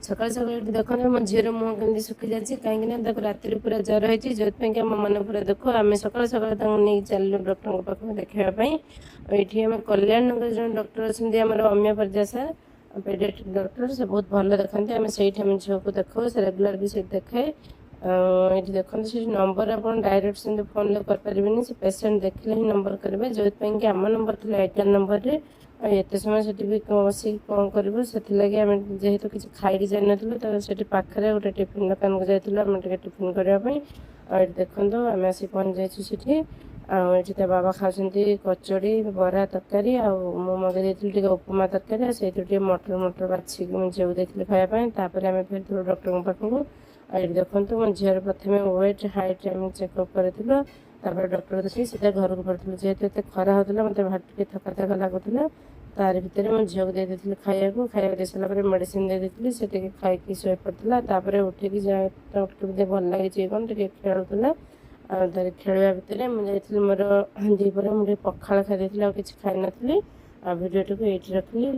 सकाल सकाल देखो मो झीर मुह केमती सुखी जाए कहीं राति पूरा जर होती जो आम मन पूरा दुख आम सकाल सकाल नहीं चलू डॉक्टर पाखक देखापी ये आम कल्याण नगर जो डॉक्टर अच्छा आम अम्य प्रजा सार पेडियाट्रिक डॉक्टर से बहुत भल देखते आम से झील को देखो से रेगुलर भी से देखाए ये देखते से नंबर आप डायरेक्ट से फोन करें से पेसेंट देखने ही नंबर करेंगे जो आम नंबर थी एयरटेल नंबर में एत समय से भी बस कौन करूँ से जेहेतु किसी खाई जान तो से पाखे गोटे टिफिन दुकान को जाइए टिफिन करने देखो आम आसी पहुँच जाइए ये बाबा खाते कचड़ी बरा तरकारी मु मगे टे उपमा तरकारी से मटर मटर बाछिक मुझे देखी खायापी आम फिर डॉक्टर पाखक ये देखो मो झीर प्रथम वेट हाइट आम चेकअप करूँ डॉक्टर देखिए सीधा घर को पड़ती जेहेतु एत खरा होता मतलब भारी थका थका लगुला तार भितर मो झील को दे खाया दे सारापर मेडिसिन दे से खाई शो पड़ता उठिक भल लगे कौन खेलुला खेलवा भितर मुझे मोर दीपर मुझे पखाड़ खाई कि खाई नी भिडियो टी रखिली।